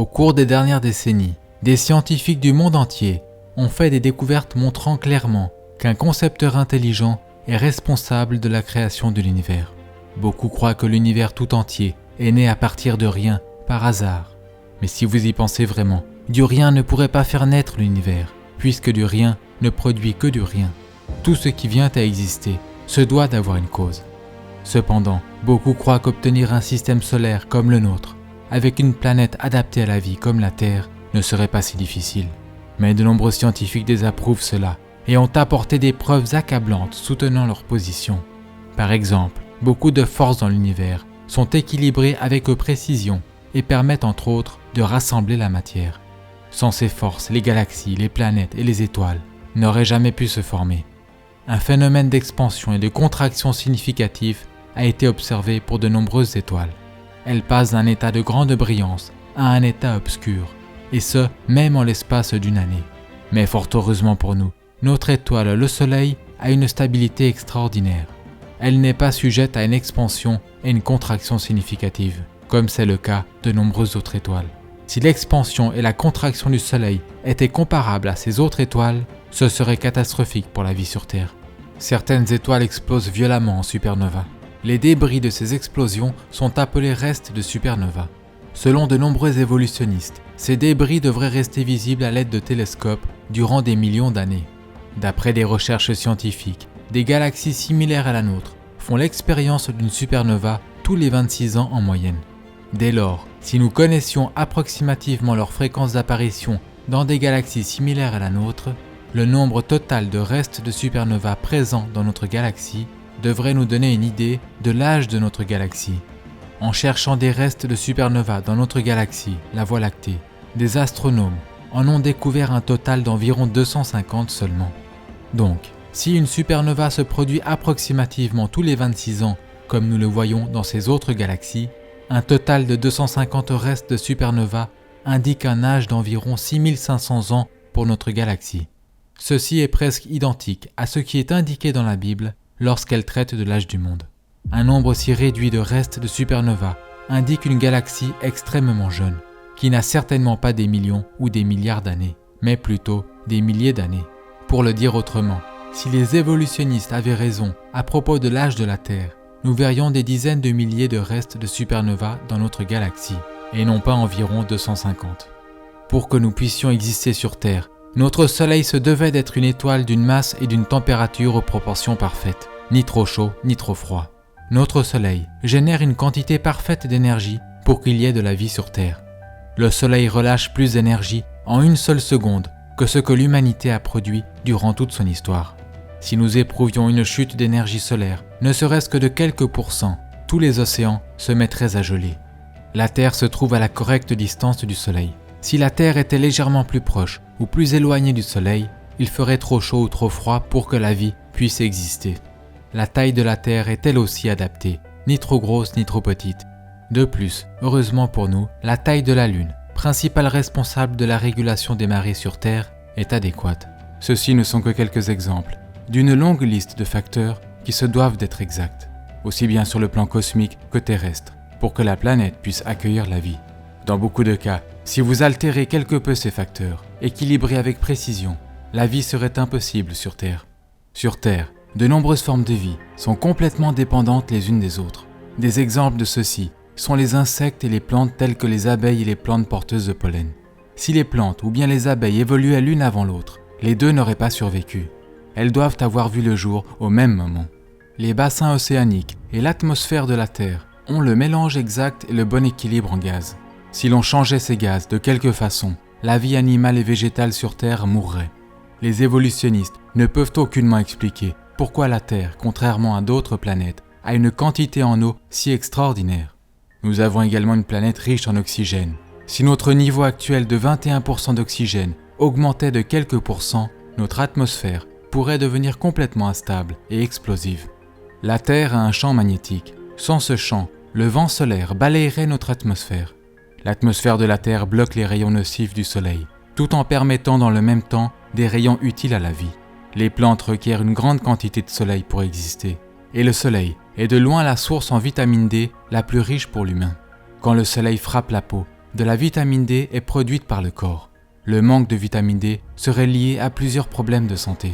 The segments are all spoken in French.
cours des dernières décennies, des scientifiques du monde entier ont fait des découvertes montrant clairement qu'un concepteur intelligent est responsable de la création de l'univers. Beaucoup croient que l'univers tout entier est né à partir de rien, par hasard. Mais si vous y pensez vraiment, du rien ne pourrait pas faire naître l'univers, puisque du rien ne produit que du rien. Tout ce qui vient à exister se doit d'avoir une cause. Cependant, beaucoup croient qu'obtenir un système solaire comme le nôtre, avec une planète adaptée à la vie comme la Terre, ne serait pas si difficile. Mais de nombreux scientifiques désapprouvent cela et ont apporté des preuves accablantes soutenant leur position. Par exemple, beaucoup de forces dans l'univers sont équilibrées avec précision et permettent entre autres de rassembler la matière. Sans ces forces, les galaxies, les planètes et les étoiles n'auraient jamais pu se former. Un phénomène d'expansion et de contraction significatif a été observé pour de nombreuses étoiles. Elles passent d'un état de grande brillance à un état obscur, et ce, même en l'espace d'une année. Mais fort heureusement pour nous, notre étoile, le Soleil, a une stabilité extraordinaire. Elle n'est pas sujette à une expansion et une contraction significative, comme c'est le cas de nombreuses autres étoiles. Si l'expansion et la contraction du Soleil étaient comparables à ces autres étoiles, ce serait catastrophique pour la vie sur Terre. Certaines étoiles explosent violemment en supernova. Les débris de ces explosions sont appelés restes de supernova. Selon de nombreux évolutionnistes, ces débris devraient rester visibles à l'aide de télescopes durant des millions d'années. D'après des recherches scientifiques, des galaxies similaires à la nôtre font l'expérience d'une supernova tous les 26 ans en moyenne. Dès lors, si nous connaissions approximativement leur fréquence d'apparition dans des galaxies similaires à la nôtre, le nombre total de restes de supernova présents dans notre galaxie devrait nous donner une idée de l'âge de notre galaxie. En cherchant des restes de supernova dans notre galaxie, la Voie lactée, des astronomes en ont découvert un total d'environ 250 seulement. Donc, si une supernova se produit approximativement tous les 26 ans, comme nous le voyons dans ces autres galaxies, un total de 250 restes de supernova indique un âge d'environ 6500 ans pour notre galaxie. Ceci est presque identique à ce qui est indiqué dans la Bible lorsqu'elle traite de l'âge du monde. Un nombre si réduit de restes de supernova indique une galaxie extrêmement jeune, qui n'a certainement pas des millions ou des milliards d'années, mais plutôt des milliers d'années. Pour le dire autrement, si les évolutionnistes avaient raison à propos de l'âge de la Terre, nous verrions des dizaines de milliers de restes de supernova dans notre galaxie, et non pas environ 250. Pour que nous puissions exister sur Terre, notre Soleil se devait d'être une étoile d'une masse et d'une température aux proportions parfaites, ni trop chaud ni trop froid. Notre Soleil génère une quantité parfaite d'énergie pour qu'il y ait de la vie sur Terre. Le Soleil relâche plus d'énergie en une seule seconde que ce que l'humanité a produit durant toute son histoire. Si nous éprouvions une chute d'énergie solaire, ne serait-ce que de quelques pourcents, tous les océans se mettraient à geler. La Terre se trouve à la correcte distance du Soleil. Si la Terre était légèrement plus proche ou plus éloignée du Soleil, il ferait trop chaud ou trop froid pour que la vie puisse exister. La taille de la Terre est elle aussi adaptée, ni trop grosse ni trop petite. De plus, heureusement pour nous, la taille de la Lune, principal responsable de la régulation des marées sur Terre, est adéquate. Ceux-ci ne sont que quelques exemples d'une longue liste de facteurs qui se doivent d'être exacts, aussi bien sur le plan cosmique que terrestre, pour que la planète puisse accueillir la vie. Dans beaucoup de cas, si vous altérez quelque peu ces facteurs, équilibrés avec précision, la vie serait impossible sur Terre. Sur Terre, de nombreuses formes de vie sont complètement dépendantes les unes des autres. Des exemples de ceux-ci sont les insectes et les plantes telles que les abeilles et les plantes porteuses de pollen. Si les plantes ou bien les abeilles évoluaient l'une avant l'autre, les deux n'auraient pas survécu. Elles doivent avoir vu le jour au même moment. Les bassins océaniques et l'atmosphère de la Terre ont le mélange exact et le bon équilibre en gaz. Si l'on changeait ces gaz de quelque façon, la vie animale et végétale sur Terre mourrait. Les évolutionnistes ne peuvent aucunement expliquer pourquoi la Terre, contrairement à d'autres planètes, a une quantité en eau si extraordinaire. Nous avons également une planète riche en oxygène. Si notre niveau actuel de 21% d'oxygène augmentait de quelques pourcents, notre atmosphère pourrait devenir complètement instable et explosive. La Terre a un champ magnétique. Sans ce champ, le vent solaire balayerait notre atmosphère. L'atmosphère de la Terre bloque les rayons nocifs du Soleil, tout en permettant dans le même temps des rayons utiles à la vie. Les plantes requièrent une grande quantité de soleil pour exister, et le Soleil est de loin la source en vitamine D la plus riche pour l'humain. Quand le Soleil frappe la peau, de la vitamine D est produite par le corps. Le manque de vitamine D serait lié à plusieurs problèmes de santé.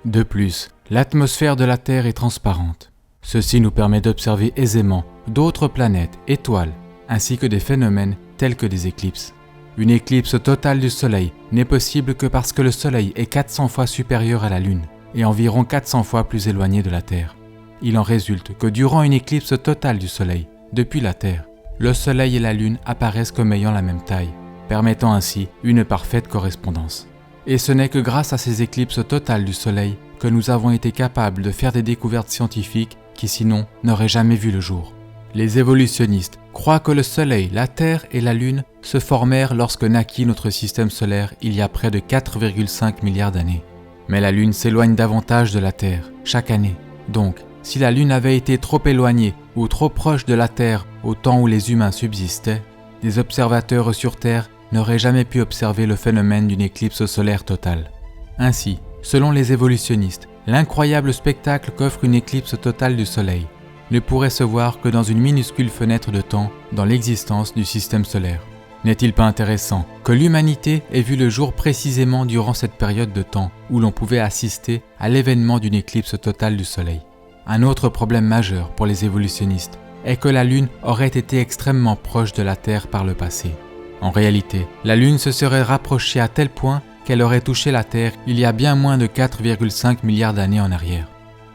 De plus, l'atmosphère de la Terre est transparente. Ceci nous permet d'observer aisément d'autres planètes, étoiles, ainsi que des phénomènes tels que des éclipses. Une éclipse totale du Soleil n'est possible que parce que le Soleil est 400 fois supérieur à la Lune et environ 400 fois plus éloigné de la Terre. Il en résulte que durant une éclipse totale du Soleil, depuis la Terre, le Soleil et la Lune apparaissent comme ayant la même taille, permettant ainsi une parfaite correspondance. Et ce n'est que grâce à ces éclipses totales du Soleil que nous avons été capables de faire des découvertes scientifiques qui sinon n'auraient jamais vu le jour. Les évolutionnistes croient que le Soleil, la Terre et la Lune se formèrent lorsque naquit notre système solaire il y a près de 4,5 milliards d'années. Mais la Lune s'éloigne davantage de la Terre chaque année. Donc, si la Lune avait été trop éloignée ou trop proche de la Terre au temps où les humains subsistaient, des observateurs sur Terre n'auraient jamais pu observer le phénomène d'une éclipse solaire totale. Ainsi, selon les évolutionnistes, l'incroyable spectacle qu'offre une éclipse totale du Soleil ne pourrait se voir que dans une minuscule fenêtre de temps dans l'existence du système solaire. N'est-il pas intéressant que l'humanité ait vu le jour précisément durant cette période de temps où l'on pouvait assister à l'événement d'une éclipse totale du Soleil? Un autre problème majeur pour les évolutionnistes est que la Lune aurait été extrêmement proche de la Terre par le passé. En réalité, la Lune se serait rapprochée à tel point qu'elle aurait touché la Terre il y a bien moins de 4,5 milliards d'années en arrière.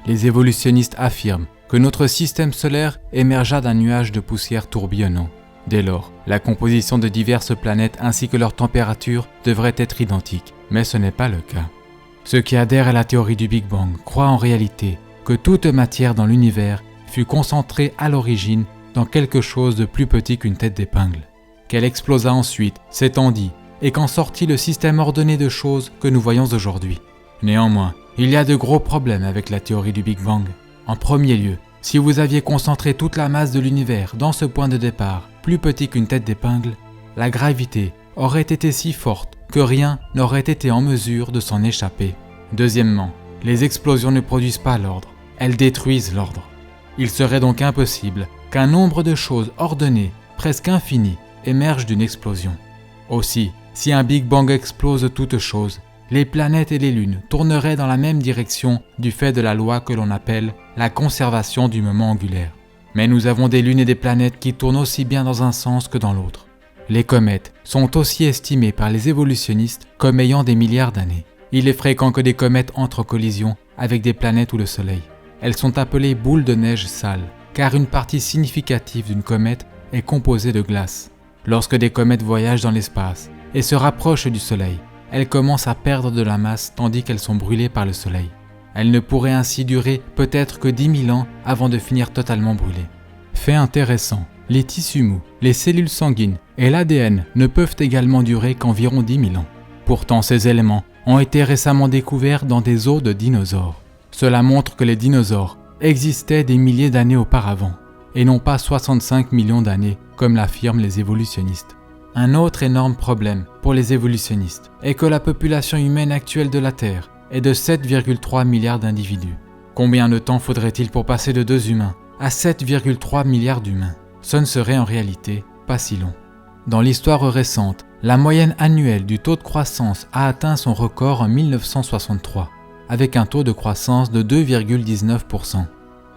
Les évolutionnistes affirment que notre système solaire émergea d'un nuage de poussière tourbillonnant. Dès lors, la composition de diverses planètes ainsi que leur température devrait être identique, mais ce n'est pas le cas. Ceux qui adhèrent à la théorie du Big Bang croient en réalité que toute matière dans l'univers fut concentrée à l'origine dans quelque chose de plus petit qu'une tête d'épingle, qu'elle explosa ensuite, s'étendit, et qu'en sortit le système ordonné de choses que nous voyons aujourd'hui. Néanmoins, il y a de gros problèmes avec la théorie du Big Bang. En premier lieu, si vous aviez concentré toute la masse de l'univers dans ce point de départ, plus petit qu'une tête d'épingle, la gravité aurait été si forte que rien n'aurait été en mesure de s'en échapper. Deuxièmement, les explosions ne produisent pas l'ordre, elles détruisent l'ordre. Il serait donc impossible qu'un nombre de choses ordonnées, presque infini, émerge d'une explosion. Aussi, si un Big Bang explose toute chose, les planètes et les lunes tourneraient dans la même direction du fait de la loi que l'on appelle la conservation du moment angulaire. Mais nous avons des lunes et des planètes qui tournent aussi bien dans un sens que dans l'autre. Les comètes sont aussi estimées par les évolutionnistes comme ayant des milliards d'années. Il est fréquent que des comètes entrent en collision avec des planètes ou le Soleil. Elles sont appelées boules de neige sales, car une partie significative d'une comète est composée de glace. Lorsque des comètes voyagent dans l'espace et se rapprochent du Soleil, elles commencent à perdre de la masse tandis qu'elles sont brûlées par le Soleil. Elles ne pourraient ainsi durer peut-être que 10 000 ans avant de finir totalement brûlées. Fait intéressant, les tissus mous, les cellules sanguines et l'ADN ne peuvent également durer qu'environ 10 000 ans. Pourtant, ces éléments ont été récemment découverts dans des os de dinosaures. Cela montre que les dinosaures existaient des milliers d'années auparavant, et non pas 65 millions d'années, comme l'affirment les évolutionnistes. Un autre énorme problème pour les évolutionnistes est que la population humaine actuelle de la Terre est de 7,3 milliards d'individus. Combien de temps faudrait-il pour passer de 2 humains à 7,3 milliards d'humains? Ce ne serait en réalité pas si long. Dans l'histoire récente, la moyenne annuelle du taux de croissance a atteint son record en 1963, avec un taux de croissance de 2,19%.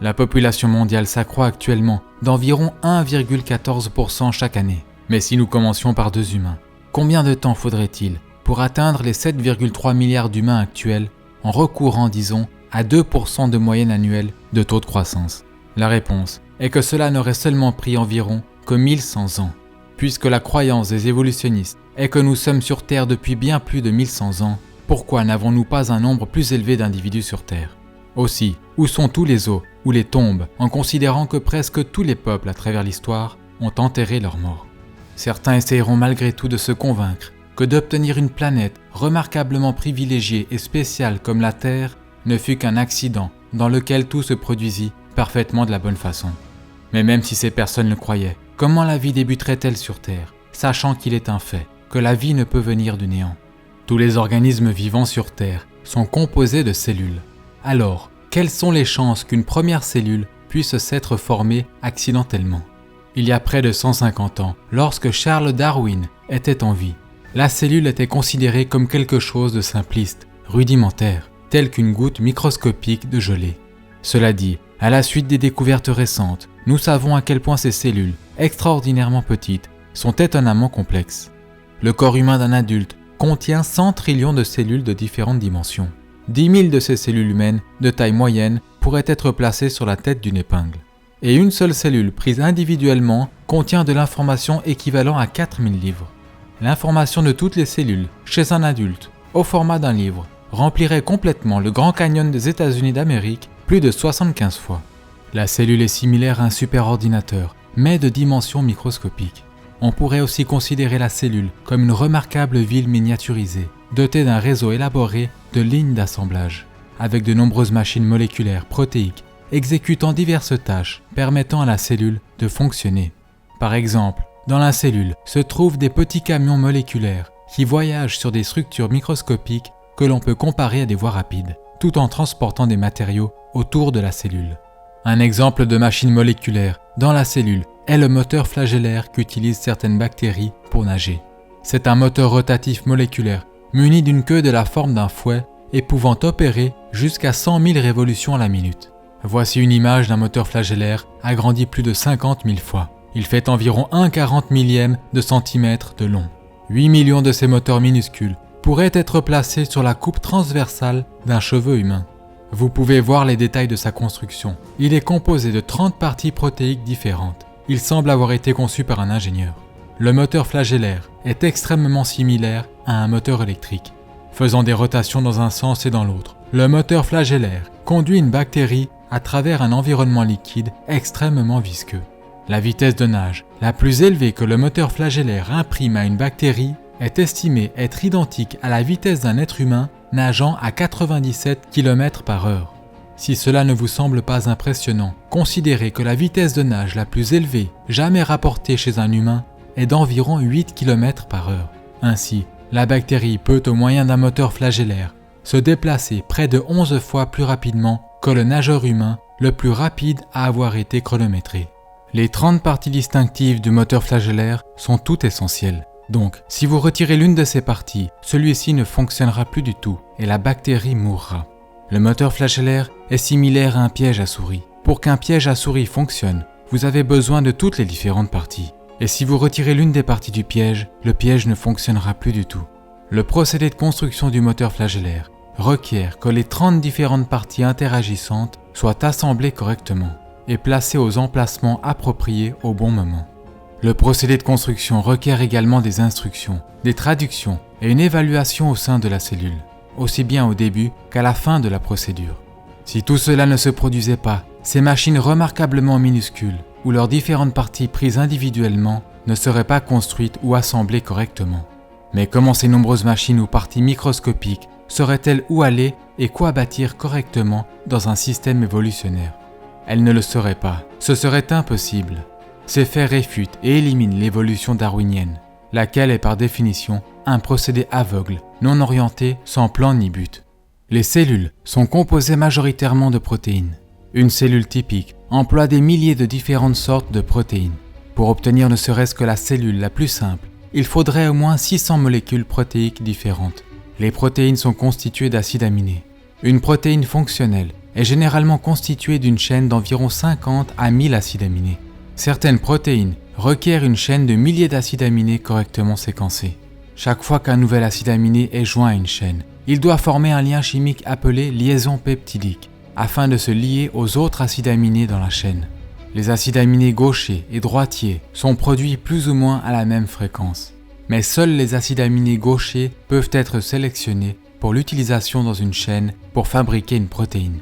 La population mondiale s'accroît actuellement d'environ 1,14% chaque année. Mais si nous commencions par 2 humains, combien de temps faudrait-il pour atteindre les 7,3 milliards d'humains actuels en recourant, disons, à 2% de moyenne annuelle de taux de croissance? La réponse est que cela n'aurait seulement pris environ que 1100 ans. Puisque la croyance des évolutionnistes est que nous sommes sur Terre depuis bien plus de 1100 ans, pourquoi n'avons-nous pas un nombre plus élevé d'individus sur Terre? Aussi, où sont tous les os ou les tombes en considérant que presque tous les peuples à travers l'histoire ont enterré leurs morts? Certains essayeront malgré tout de se convaincre que d'obtenir une planète remarquablement privilégiée et spéciale comme la Terre ne fut qu'un accident dans lequel tout se produisit parfaitement de la bonne façon. Mais même si ces personnes le croyaient, comment la vie débuterait-elle sur Terre, sachant qu'il est un fait que la vie ne peut venir du néant? Tous les organismes vivants sur Terre sont composés de cellules. Alors, quelles sont les chances qu'une première cellule puisse s'être formée accidentellement? Il y a près de 150 ans, lorsque Charles Darwin était en vie, la cellule était considérée comme quelque chose de simpliste, rudimentaire, tel qu'une goutte microscopique de gelée. Cela dit, à la suite des découvertes récentes, nous savons à quel point ces cellules, extraordinairement petites, sont étonnamment complexes. Le corps humain d'un adulte contient 100 trillions de cellules de différentes dimensions. 10 000 de ces cellules humaines, de taille moyenne, pourraient être placées sur la tête d'une épingle. Et une seule cellule prise individuellement contient de l'information équivalent à 4000 livres. L'information de toutes les cellules, chez un adulte, au format d'un livre, remplirait complètement le Grand Canyon des États-Unis d'Amérique plus de 75 fois. La cellule est similaire à un superordinateur, mais de dimensions microscopiques. On pourrait aussi considérer la cellule comme une remarquable ville miniaturisée, dotée d'un réseau élaboré de lignes d'assemblage, avec de nombreuses machines moléculaires protéiques exécutant diverses tâches permettant à la cellule de fonctionner. Par exemple, dans la cellule se trouvent des petits camions moléculaires qui voyagent sur des structures microscopiques que l'on peut comparer à des voies rapides, tout en transportant des matériaux autour de la cellule. Un exemple de machine moléculaire dans la cellule est le moteur flagellaire qu'utilisent certaines bactéries pour nager. C'est un moteur rotatif moléculaire muni d'une queue de la forme d'un fouet et pouvant opérer jusqu'à 100 000 révolutions à la minute. Voici une image d'un moteur flagellaire agrandi plus de 50 000 fois. Il fait environ 1/40 millième de centimètre de long. 8 millions de ces moteurs minuscules pourraient être placés sur la coupe transversale d'un cheveu humain. Vous pouvez voir les détails de sa construction. Il est composé de 30 parties protéiques différentes. Il semble avoir été conçu par un ingénieur. Le moteur flagellaire est extrêmement similaire à un moteur électrique. Faisant des rotations dans un sens et dans l'autre, le moteur flagellaire conduit une bactérie à travers un environnement liquide extrêmement visqueux. La vitesse de nage la plus élevée que le moteur flagellaire imprime à une bactérie est estimée être identique à la vitesse d'un être humain nageant à 97 km/h. Si cela ne vous semble pas impressionnant, considérez que la vitesse de nage la plus élevée jamais rapportée chez un humain est d'environ 8 km/h. Ainsi, la bactérie peut, au moyen d'un moteur flagellaire, se déplacer près de 11 fois plus rapidement que le nageur humain le plus rapide à avoir été chronométré. Les 30 parties distinctives du moteur flagellaire sont toutes essentielles. Donc, si vous retirez l'une de ces parties, celui-ci ne fonctionnera plus du tout et la bactérie mourra. Le moteur flagellaire est similaire à un piège à souris. Pour qu'un piège à souris fonctionne, vous avez besoin de toutes les différentes parties. Et si vous retirez l'une des parties du piège, le piège ne fonctionnera plus du tout. Le procédé de construction du moteur flagellaire requiert que les 30 différentes parties interagissantes soient assemblées correctement et placées aux emplacements appropriés au bon moment. Le procédé de construction requiert également des instructions, des traductions et une évaluation au sein de la cellule, aussi bien au début qu'à la fin de la procédure. Si tout cela ne se produisait pas, ces machines remarquablement minuscules, où leurs différentes parties prises individuellement, ne seraient pas construites ou assemblées correctement. Mais comment ces nombreuses machines ou parties microscopiques seraient-elles où aller et quoi bâtir correctement dans un système évolutionnaire? Elles ne le seraient pas, ce serait impossible. Ces faits réfutent et éliminent l'évolution darwinienne, laquelle est par définition un procédé aveugle, non orienté, sans plan ni but. Les cellules sont composées majoritairement de protéines. Une cellule typique emploie des milliers de différentes sortes de protéines. Pour obtenir ne serait-ce que la cellule la plus simple, il faudrait au moins 600 molécules protéiques différentes. Les protéines sont constituées d'acides aminés. Une protéine fonctionnelle est généralement constituée d'une chaîne d'environ 50 à 1000 acides aminés. Certaines protéines requièrent une chaîne de milliers d'acides aminés correctement séquencés. Chaque fois qu'un nouvel acide aminé est joint à une chaîne, il doit former un lien chimique appelé liaison peptidique, afin de se lier aux autres acides aminés dans la chaîne. Les acides aminés gauchers et droitiers sont produits plus ou moins à la même fréquence. Mais seuls les acides aminés gauchers peuvent être sélectionnés pour l'utilisation dans une chaîne pour fabriquer une protéine.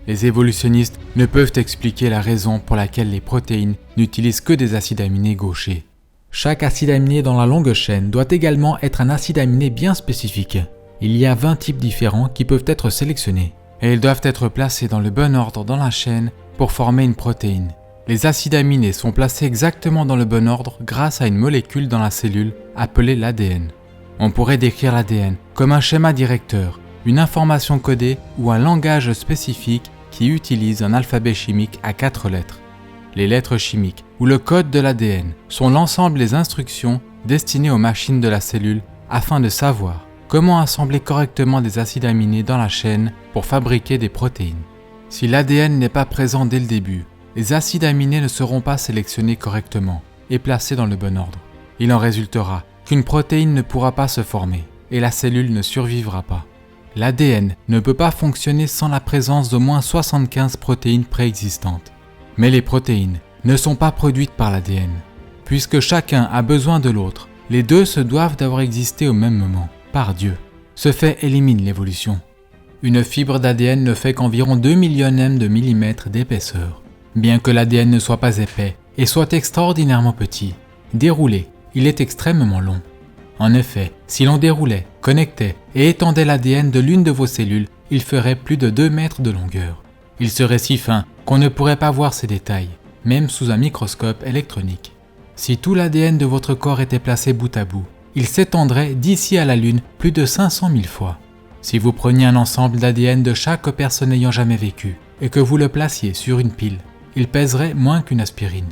Les évolutionnistes ne peuvent expliquer la raison pour laquelle les protéines n'utilisent que des acides aminés gauchers. Chaque acide aminé dans la longue chaîne doit également être un acide aminé bien spécifique. Il y a 20 types différents qui peuvent être sélectionnés, et ils doivent être placés dans le bon ordre dans la chaîne pour former une protéine. Les acides aminés sont placés exactement dans le bon ordre grâce à une molécule dans la cellule appelée l'ADN. On pourrait décrire l'ADN comme un schéma directeur, une information codée ou un langage spécifique qui utilise un alphabet chimique à 4 lettres. Les lettres chimiques ou le code de l'ADN sont l'ensemble des instructions destinées aux machines de la cellule afin de savoir comment assembler correctement des acides aminés dans la chaîne pour fabriquer des protéines. Si l'ADN n'est pas présent dès le début, les acides aminés ne seront pas sélectionnés correctement et placés dans le bon ordre. Il en résultera qu'une protéine ne pourra pas se former et la cellule ne survivra pas. L'ADN ne peut pas fonctionner sans la présence d'au moins 75 protéines préexistantes. Mais les protéines ne sont pas produites par l'ADN. Puisque chacun a besoin de l'autre, les deux se doivent d'avoir existé au même moment, par Dieu. Ce fait élimine l'évolution. Une fibre d'ADN ne fait qu'environ 2 millionièmes de millimètre d'épaisseur. Bien que l'ADN ne soit pas épais et soit extraordinairement petit, déroulé, il est extrêmement long. En effet, si l'on déroulait, connectait et étendait l'ADN de l'une de vos cellules, il ferait plus de 2 mètres de longueur. Il serait si fin qu'on ne pourrait pas voir ses détails, même sous un microscope électronique. Si tout l'ADN de votre corps était placé bout à bout, il s'étendrait d'ici à la Lune plus de 500 000 fois. Si vous preniez un ensemble d'ADN de chaque personne ayant jamais vécu et que vous le placiez sur une pile, il pèserait moins qu'une aspirine.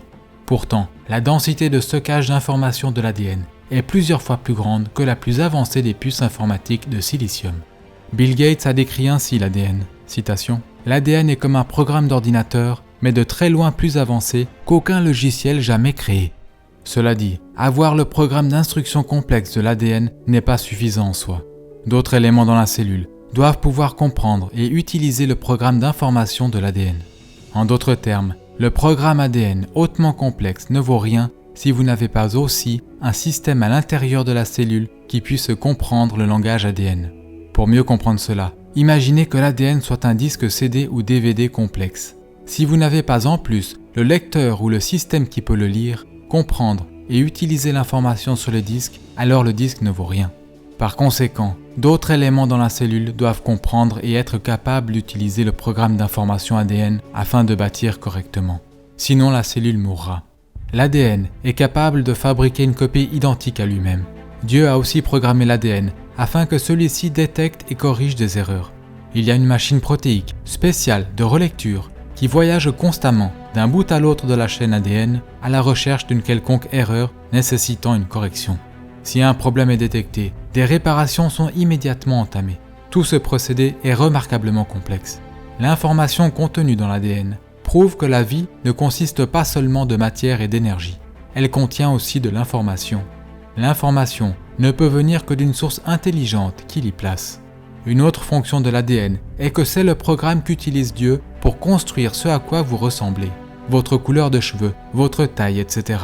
Pourtant, la densité de stockage d'informations de l'ADN est plusieurs fois plus grande que la plus avancée des puces informatiques de silicium. Bill Gates a décrit ainsi l'ADN. Citation : « L'ADN est comme un programme d'ordinateur, mais de très loin plus avancé qu'aucun logiciel jamais créé. » Cela dit, avoir le programme d'instruction complexe de l'ADN n'est pas suffisant en soi. D'autres éléments dans la cellule doivent pouvoir comprendre et utiliser le programme d'information de l'ADN. En d'autres termes, le programme ADN hautement complexe ne vaut rien si vous n'avez pas aussi un système à l'intérieur de la cellule qui puisse comprendre le langage ADN. Pour mieux comprendre cela, imaginez que l'ADN soit un disque CD ou DVD complexe. Si vous n'avez pas en plus le lecteur ou le système qui peut le lire, comprendre et utiliser l'information sur le disque, alors le disque ne vaut rien. Par conséquent, d'autres éléments dans la cellule doivent comprendre et être capables d'utiliser le programme d'information ADN afin de bâtir correctement. Sinon, la cellule mourra. L'ADN est capable de fabriquer une copie identique à lui-même. Dieu a aussi programmé l'ADN afin que celui-ci détecte et corrige des erreurs. Il y a une machine protéique spéciale de relecture qui voyage constamment d'un bout à l'autre de la chaîne ADN à la recherche d'une quelconque erreur nécessitant une correction. Si un problème est détecté, des réparations sont immédiatement entamées. Tout ce procédé est remarquablement complexe. L'information contenue dans l'ADN prouve que la vie ne consiste pas seulement de matière et d'énergie. Elle contient aussi de l'information. L'information ne peut venir que d'une source intelligente qui l'y place. Une autre fonction de l'ADN est que c'est le programme qu'utilise Dieu pour construire ce à quoi vous ressemblez, votre couleur de cheveux, votre taille, etc.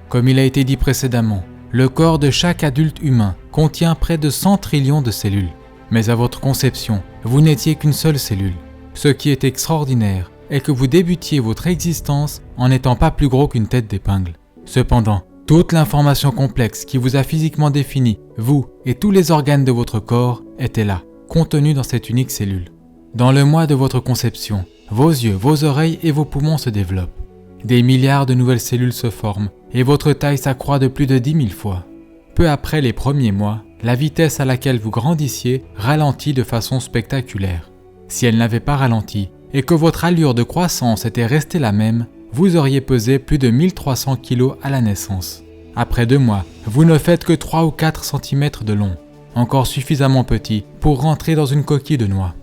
Comme il a été dit précédemment, le corps de chaque adulte humain contient près de 100 trillions de cellules. Mais à votre conception, vous n'étiez qu'une seule cellule. Ce qui est extraordinaire est que vous débutiez votre existence en n'étant pas plus gros qu'une tête d'épingle. Cependant, toute l'information complexe qui vous a physiquement défini, vous et tous les organes de votre corps, étaient là, contenus dans cette unique cellule. Dans le mois de votre conception, vos yeux, vos oreilles et vos poumons se développent. Des milliards de nouvelles cellules se forment et votre taille s'accroît de plus de 10 000 fois. Peu après les premiers mois, la vitesse à laquelle vous grandissiez ralentit de façon spectaculaire. Si elle n'avait pas ralenti et que votre allure de croissance était restée la même, vous auriez pesé plus de 1300 kg à la naissance. Après 2 mois, vous ne faites que 3 ou 4 cm de long, encore suffisamment petit pour rentrer dans une coquille de noix.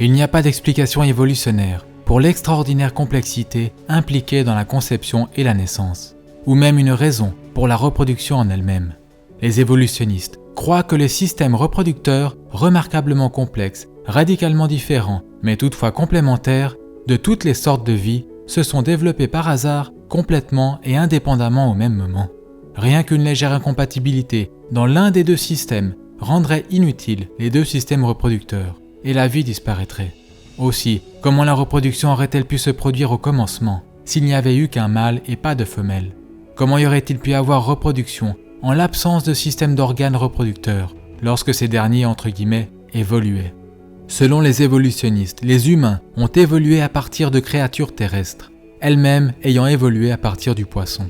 Il n'y a pas d'explication évolutionnaire pour l'extraordinaire complexité impliquée dans la conception et la naissance, ou même une raison pour la reproduction en elle-même. Les évolutionnistes croient que les systèmes reproducteurs remarquablement complexes, radicalement différents, mais toutefois complémentaires, de toutes les sortes de vie, se sont développés par hasard, complètement et indépendamment au même moment. Rien qu'une légère incompatibilité dans l'un des deux systèmes rendrait inutiles les deux systèmes reproducteurs, et la vie disparaîtrait. Aussi, comment la reproduction aurait-elle pu se produire au commencement, s'il n'y avait eu qu'un mâle et pas de femelle? Comment y aurait-il pu avoir reproduction en l'absence de système d'organes reproducteurs, lorsque ces derniers, entre guillemets, évoluaient? Selon les évolutionnistes, les humains ont évolué à partir de créatures terrestres, elles-mêmes ayant évolué à partir du poisson.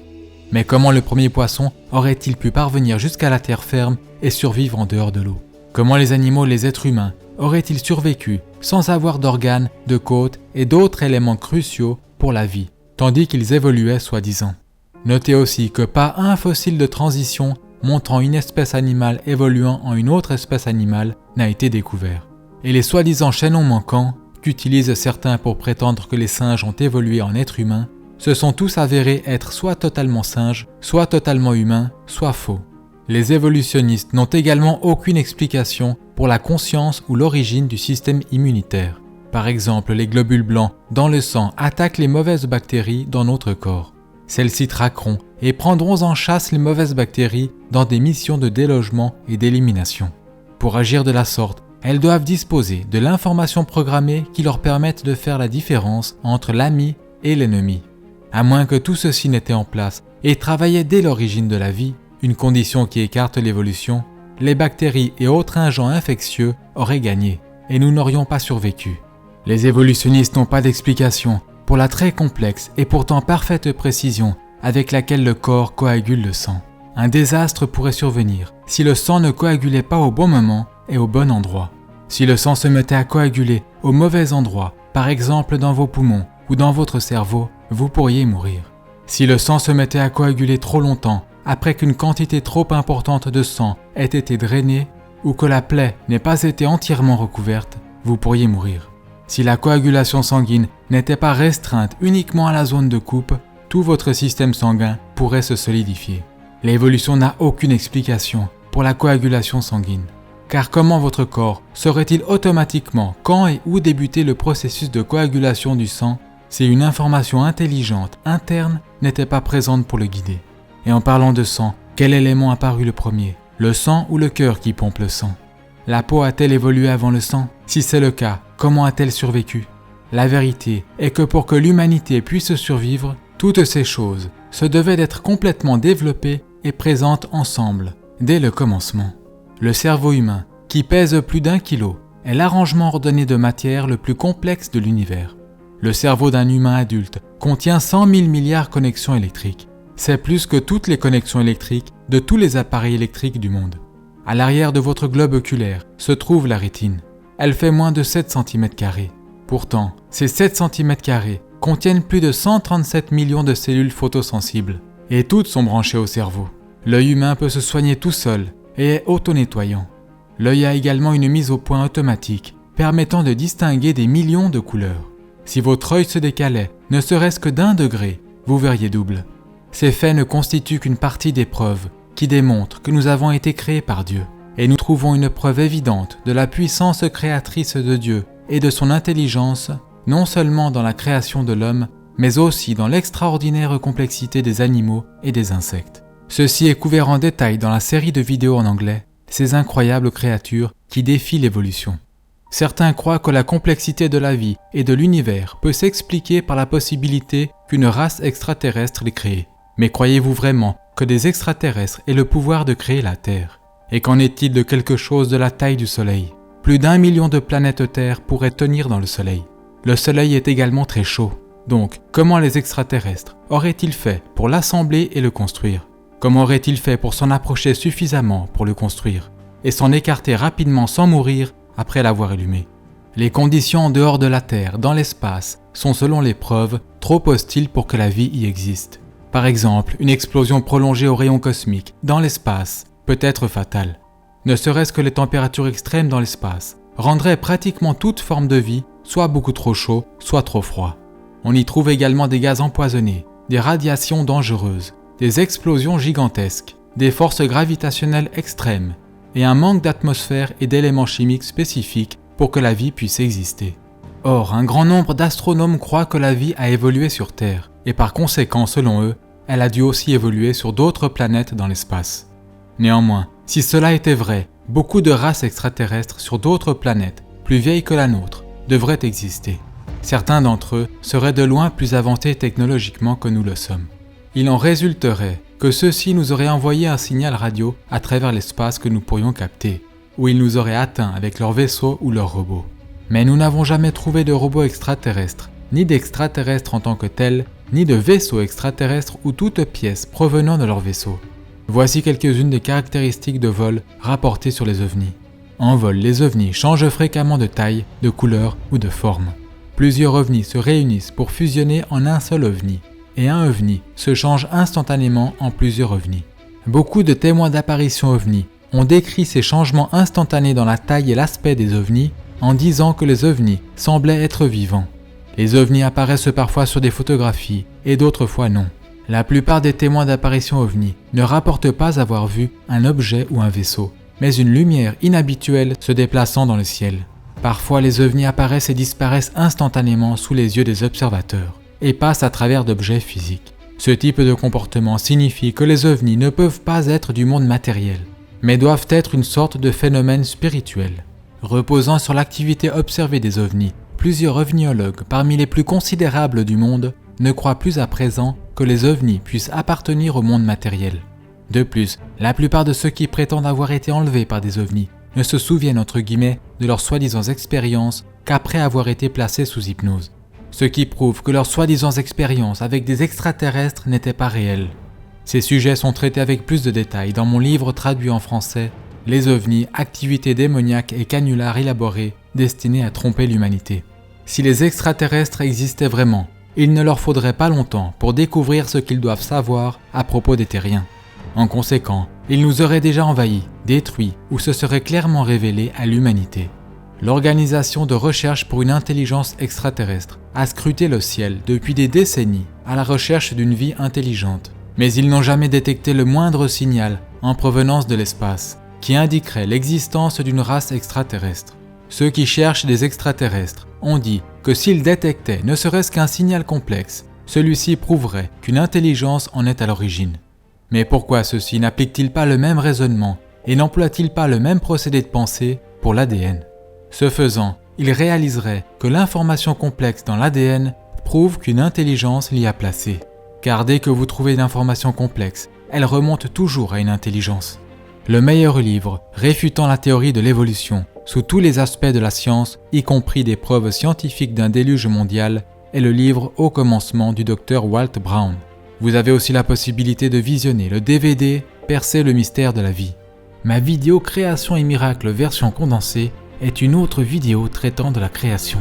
Mais comment le premier poisson aurait-il pu parvenir jusqu'à la terre ferme et survivre en dehors de l'eau? Comment les animaux, les êtres humains, auraient-ils survécu sans avoir d'organes, de côtes et d'autres éléments cruciaux pour la vie, tandis qu'ils évoluaient soi-disant. Notez aussi que pas un fossile de transition montrant une espèce animale évoluant en une autre espèce animale n'a été découvert. Et les soi-disant chaînons manquants, qu'utilisent certains pour prétendre que les singes ont évolué en êtres humains, se sont tous avérés être soit totalement singes, soit totalement humains, soit faux. Les évolutionnistes n'ont également aucune explication pour la conscience ou l'origine du système immunitaire. Par exemple, les globules blancs dans le sang attaquent les mauvaises bactéries dans notre corps. Celles-ci traqueront et prendront en chasse les mauvaises bactéries dans des missions de délogement et d'élimination. Pour agir de la sorte, elles doivent disposer de l'information programmée qui leur permette de faire la différence entre l'ami et l'ennemi. À moins que tout ceci n'était en place et travaillait dès l'origine de la vie, une condition qui écarte l'évolution, les bactéries et autres agents infectieux auraient gagné et nous n'aurions pas survécu. Les évolutionnistes n'ont pas d'explication pour la très complexe et pourtant parfaite précision avec laquelle le corps coagule le sang. Un désastre pourrait survenir si le sang ne coagulait pas au bon moment et au bon endroit. Si le sang se mettait à coaguler au mauvais endroit, par exemple dans vos poumons ou dans votre cerveau, vous pourriez mourir. Si le sang se mettait à coaguler trop longtemps, après qu'une quantité trop importante de sang ait été drainée ou que la plaie n'ait pas été entièrement recouverte, vous pourriez mourir. Si la coagulation sanguine n'était pas restreinte uniquement à la zone de coupe, tout votre système sanguin pourrait se solidifier. L'évolution n'a aucune explication pour la coagulation sanguine. Car comment votre corps saurait-il automatiquement quand et où débuter le processus de coagulation du sang si une information intelligente interne n'était pas présente pour le guider? Et en parlant de sang, quel élément a paru le premier? Le sang ou le cœur qui pompe le sang? La peau a-t-elle évolué avant le sang? Si c'est le cas, comment a-t-elle survécu? La vérité est que pour que l'humanité puisse survivre, toutes ces choses se devaient d'être complètement développées et présentes ensemble, dès le commencement. Le cerveau humain, qui pèse plus d'1 kilo, est l'arrangement ordonné de matière le plus complexe de l'univers. Le cerveau d'un humain adulte contient 100 000 milliards de connexions électriques. C'est plus que toutes les connexions électriques de tous les appareils électriques du monde. À l'arrière de votre globe oculaire se trouve la rétine. Elle fait moins de 7 cm². Pourtant, ces 7 cm² contiennent plus de 137 millions de cellules photosensibles, et toutes sont branchées au cerveau. L'œil humain peut se soigner tout seul et est auto-nettoyant. L'œil a également une mise au point automatique, permettant de distinguer des millions de couleurs. Si votre œil se décalait, ne serait-ce que d'1 degré, vous verriez double. Ces faits ne constituent qu'une partie des preuves qui démontrent que nous avons été créés par Dieu. Et nous trouvons une preuve évidente de la puissance créatrice de Dieu et de son intelligence, non seulement dans la création de l'homme, mais aussi dans l'extraordinaire complexité des animaux et des insectes. Ceci est couvert en détail dans la série de vidéos en anglais, ces incroyables créatures qui défient l'évolution. Certains croient que la complexité de la vie et de l'univers peut s'expliquer par la possibilité qu'une race extraterrestre l'ait créée. Mais croyez-vous vraiment que des extraterrestres aient le pouvoir de créer la Terre? Et qu'en est-il de quelque chose de la taille du Soleil? Plus d'1 million de planètes Terre pourraient tenir dans le Soleil. Le Soleil est également très chaud. Donc, comment les extraterrestres auraient-ils fait pour l'assembler et le construire? Comment auraient-ils fait pour s'en approcher suffisamment pour le construire et s'en écarter rapidement sans mourir après l'avoir allumé? Les conditions en dehors de la Terre, dans l'espace, sont selon les preuves trop hostiles pour que la vie y existe. Par exemple, une explosion prolongée aux rayons cosmiques dans l'espace peut être fatale. Ne serait-ce que les températures extrêmes dans l'espace rendraient pratiquement toute forme de vie soit beaucoup trop chaud, soit trop froid. On y trouve également des gaz empoisonnés, des radiations dangereuses, des explosions gigantesques, des forces gravitationnelles extrêmes et un manque d'atmosphère et d'éléments chimiques spécifiques pour que la vie puisse exister. Or, un grand nombre d'astronomes croient que la vie a évolué sur Terre et par conséquent, selon eux, elle a dû aussi évoluer sur d'autres planètes dans l'espace. Néanmoins, si cela était vrai, beaucoup de races extraterrestres sur d'autres planètes, plus vieilles que la nôtre, devraient exister. Certains d'entre eux seraient de loin plus avancés technologiquement que nous le sommes. Il en résulterait que ceux-ci nous auraient envoyé un signal radio à travers l'espace que nous pourrions capter, où ils nous auraient atteints avec leurs vaisseaux ou leurs robots. Mais nous n'avons jamais trouvé de robots extraterrestres, ni d'extraterrestres en tant que tels, ni de vaisseaux extraterrestres ou toute pièce provenant de leur vaisseau. Voici quelques-unes des caractéristiques de vol rapportées sur les ovnis. En vol, les ovnis changent fréquemment de taille, de couleur ou de forme. Plusieurs ovnis se réunissent pour fusionner en un seul ovni, et un ovni se change instantanément en plusieurs ovnis. Beaucoup de témoins d'apparitions ovnis ont décrit ces changements instantanés dans la taille et l'aspect des ovnis en disant que les ovnis semblaient être vivants. Les ovnis apparaissent parfois sur des photographies et d'autres fois non. La plupart des témoins d'apparitions ovnis ne rapportent pas avoir vu un objet ou un vaisseau, mais une lumière inhabituelle se déplaçant dans le ciel. Parfois, les ovnis apparaissent et disparaissent instantanément sous les yeux des observateurs et passent à travers d'objets physiques. Ce type de comportement signifie que les ovnis ne peuvent pas être du monde matériel, mais doivent être une sorte de phénomène spirituel. Reposant sur l'activité observée des ovnis, plusieurs ovniologues parmi les plus considérables du monde ne croient plus à présent que les ovnis puissent appartenir au monde matériel. De plus, la plupart de ceux qui prétendent avoir été enlevés par des ovnis ne se souviennent entre guillemets de leurs soi-disant expériences qu'après avoir été placés sous hypnose. Ce qui prouve que leurs soi-disant expériences avec des extraterrestres n'étaient pas réelles. Ces sujets sont traités avec plus de détails dans mon livre traduit en français « Les ovnis, activités démoniaques et canulars élaborés destinés à tromper l'humanité ». Si les extraterrestres existaient vraiment, il ne leur faudrait pas longtemps pour découvrir ce qu'ils doivent savoir à propos des terriens. En conséquent, ils nous auraient déjà envahis, détruits ou se seraient clairement révélés à l'humanité. L'Organisation de recherche pour une intelligence extraterrestre a scruté le ciel depuis des décennies à la recherche d'une vie intelligente, mais ils n'ont jamais détecté le moindre signal en provenance de l'espace qui indiquerait l'existence d'une race extraterrestre. Ceux qui cherchent des extraterrestres ont dit que s'ils détectaient ne serait-ce qu'un signal complexe, celui-ci prouverait qu'une intelligence en est à l'origine. Mais pourquoi ceux-ci n'appliquent-ils pas le même raisonnement et n'emploient-ils pas le même procédé de pensée pour l'ADN ? Ce faisant, ils réaliseraient que l'information complexe dans l'ADN prouve qu'une intelligence l'y a placée. Car dès que vous trouvez une information complexe, elle remonte toujours à une intelligence. Le meilleur livre réfutant la théorie de l'évolution sous tous les aspects de la science, y compris des preuves scientifiques d'un déluge mondial, est le livre Au commencement du Dr Walt Brown. Vous avez aussi la possibilité de visionner le DVD Percer le mystère de la vie. Ma vidéo Création et miracles version condensée est une autre vidéo traitant de la création.